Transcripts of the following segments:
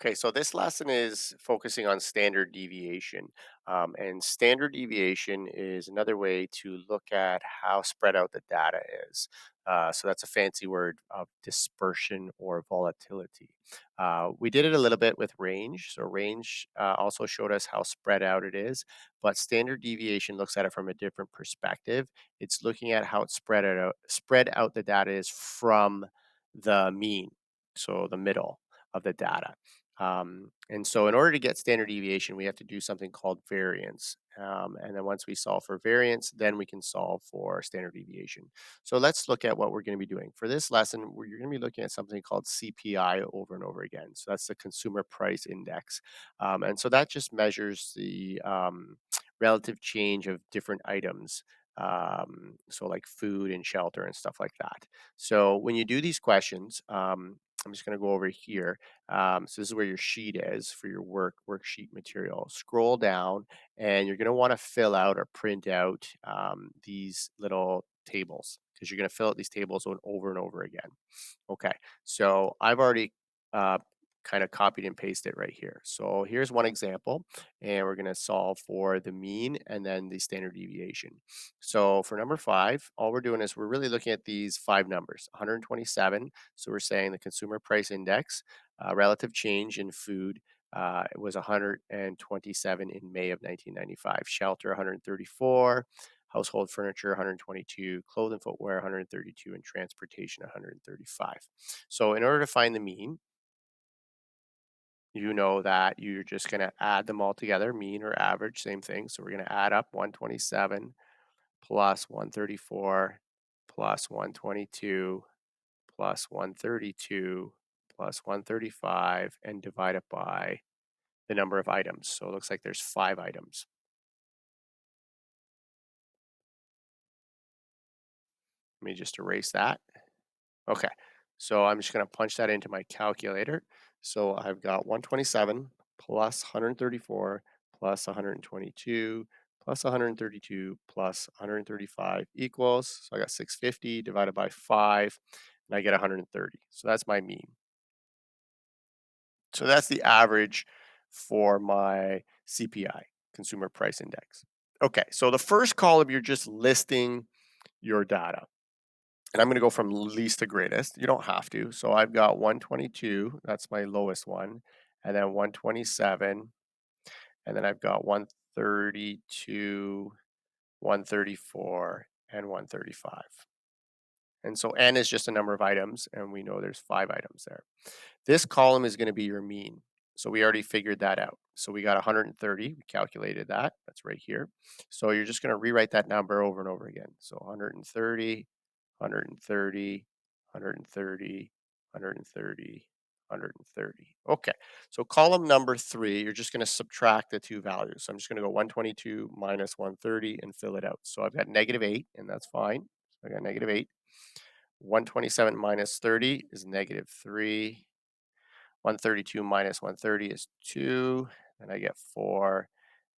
Okay, so this lesson is focusing on standard deviation. And standard deviation is another way to look at how spread out the data is. So that's a fancy word of dispersion or volatility. We did it a little bit with range. So range also showed us how spread out it is, but standard deviation looks at it from a different perspective. It's looking at how it's spread out the data is from the mean, so the middle of the data. And so in order to get standard deviation, we have to do something called variance. And then once we solve for variance, then we can solve for standard deviation. So let's look at what we're going to be doing. For this lesson, you're going to be looking at something called CPI over and over again. So that's the Consumer Price Index. And so that just measures the relative change of different items. So like food and shelter and stuff like that. So when you do these questions, I'm just going to go over here. So this is where your sheet is for your worksheet material. Scroll down, and you're going to want to fill out or print out these little tables because you're going to fill out these tables over and over again. Okay, so I've already kind of copied and pasted right here. So here's one example, and we're going to solve for the mean and then the standard deviation. So for number five, all we're doing is we're really looking at these five numbers: 127. So we're saying the consumer price index, relative change in food. It was 127 in May of 1995. Shelter 134, household furniture 122, clothing footwear 132, and transportation 135. So in order to find the mean, you know that you're just going to add them all together, mean or average, same thing. So we're going to add up 127 plus 134 plus 122 plus 132 plus 135 and divide it by the number of items. So it looks like there's five items. Let me just erase that. Okay, so I'm just going to punch that into my calculator. So I've got 127 plus 134 plus 122 plus 132 plus 135 equals, so I got 650 divided by 5, and I get 130. So that's my mean. So that's the average for my CPI, Consumer Price Index. Okay, so the first column, you're just listing your data. And I'm going to go from least to greatest. You don't have to. So I've got 122. That's my lowest one. And then 127. And then I've got 132, 134, and 135. And so n is just a number of items. And we know there's five items there. This column is going to be your mean. So we already figured that out. So we got 130. We calculated that. That's right here. So you're just going to rewrite that number over and over again. So 130, 130, 130, 130, 130. Okay, so column number three, you're just going to subtract the two values. So I'm just going to go 122 minus 130 and fill it out. So I've got -8, and that's fine. So I got -8. 127 minus 30 is -3. 132 minus 130 is 2, and I get 4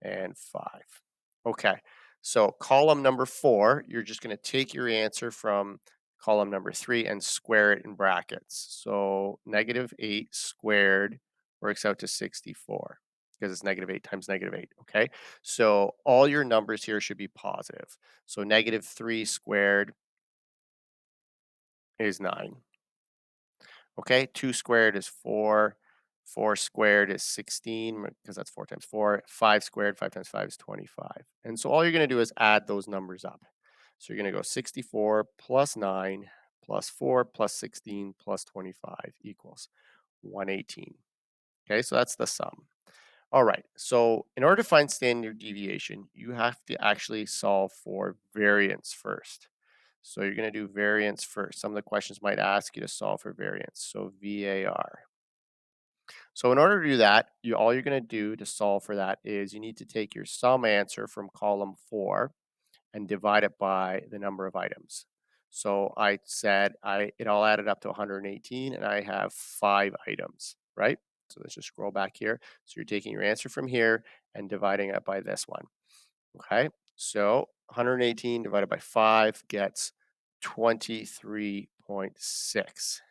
and 5. Okay, so column number 4, you're just going to take your answer from column number 3 and square it in brackets. So -8 squared works out to 64 because it's -8 times -8. Okay, so all your numbers here should be positive. So -3 squared is 9. Okay, 2 squared is 4. 4 squared is 16 because that's 4 times 4. 5 squared, 5 times 5 is 25. And so all you're going to do is add those numbers up. So you're going to go 64 plus 9 plus 4 plus 16 plus 25 equals 118. Okay, so that's the sum. All right, so in order to find standard deviation, you have to actually solve for variance first. So you're going to do variance first. Some of the questions might ask you to solve for variance. So VAR. So in order to do that, all you're going to do to solve for that is you need to take your sum answer from column 4 and divide it by the number of items. So I said it all added up to 118 and I have 5 items, right? So let's just scroll back here. So you're taking your answer from here and dividing it by this one. Okay? So 118 divided by 5 gets 23.6.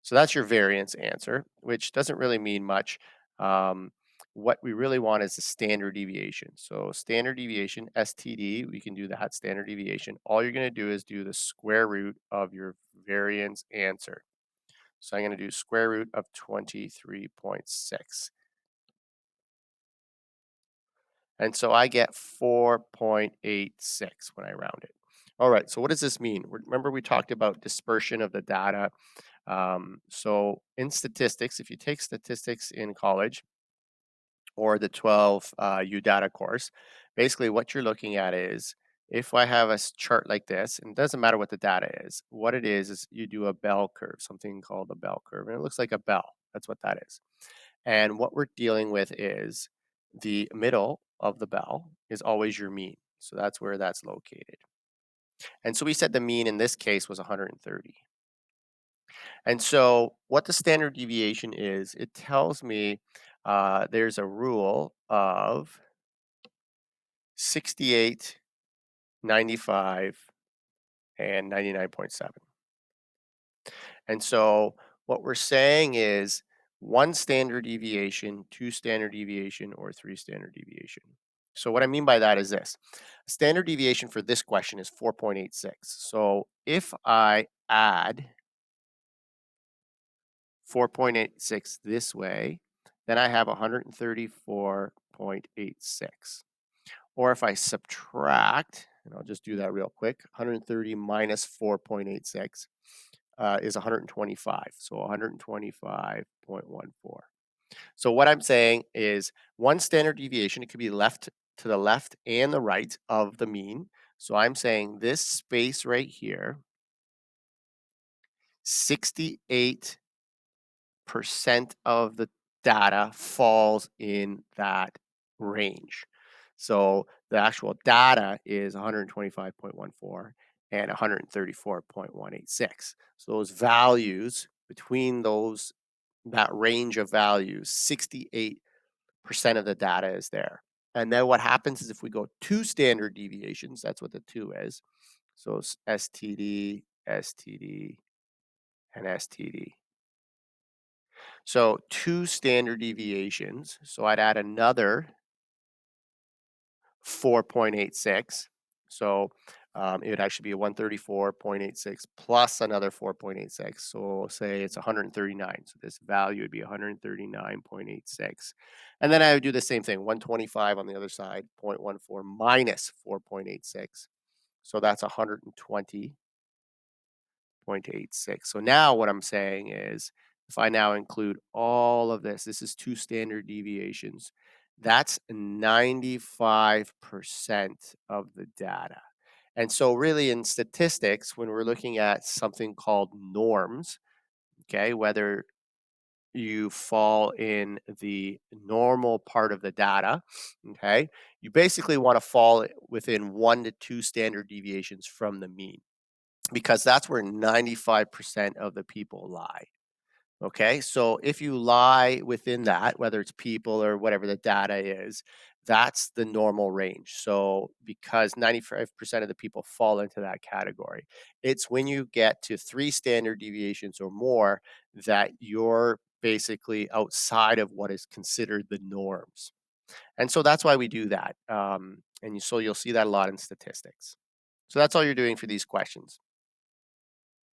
So that's your variance answer, which doesn't really mean much. Um, what we really want is the standard deviation. So standard deviation, STD, we can do that standard deviation. All you're going to do is do the square root of your variance answer. So I'm going to do square root of 23.6. And so I get 4.86 when I round it. All right, so what does this mean? Remember we talked about dispersion of the data. So in statistics, if you take statistics in college or the 12 U data course, basically what you're looking at is if I have a chart like this, and it doesn't matter what the data is, what it is you do a bell curve, something called a bell curve, and it looks like a bell. That's what that is. And what we're dealing with is the middle of the bell is always your mean. So that's where that's located. And so we said the mean in this case was 130. And so what the standard deviation is, it tells me there's a rule of 68, 95, and 99.7. And so what we're saying is one standard deviation, two standard deviation, or three standard deviation. So what I mean by that is this. Standard deviation for this question is 4.86. So if I add 4.86 this way, then I have 134.86. Or if I subtract, and I'll just do that real quick, 130 minus 4.86 is 125. So 125.14. So what I'm saying is one standard deviation, it could be left to the left and the right of the mean. So I'm saying this space right here, 68% of the data falls in that range. So the actual data is 125.14 and 134.186. So those values between that range of values, 68% of the data is there. And then what happens is if we go two standard deviations, that's what the two is. So STD, STD, and STD. So two standard deviations. So I'd add another 4.86. So it would actually be a 134.86 plus another 4.86. So we'll say it's 139. So this value would be 139.86. And then I would do the same thing, 125 on the other side, 0.14 minus 4.86. So that's 120. 0.86. So now what I'm saying is if I now include all of this is two standard deviations. That's 95% of the data. And so really in statistics, when we're looking at something called norms, okay, whether you fall in the normal part of the data, okay, you basically want to fall within 1 to 2 standard deviations from the mean because that's where 95% of the people lie. Okay, so if you lie within that, whether it's people or whatever the data is, that's the normal range. So because 95% of the people fall into that category, it's when you get to 3 standard deviations or more that you're basically outside of what is considered the norms. And so that's why we do that. So you'll see that a lot in statistics. So that's all you're doing for these questions.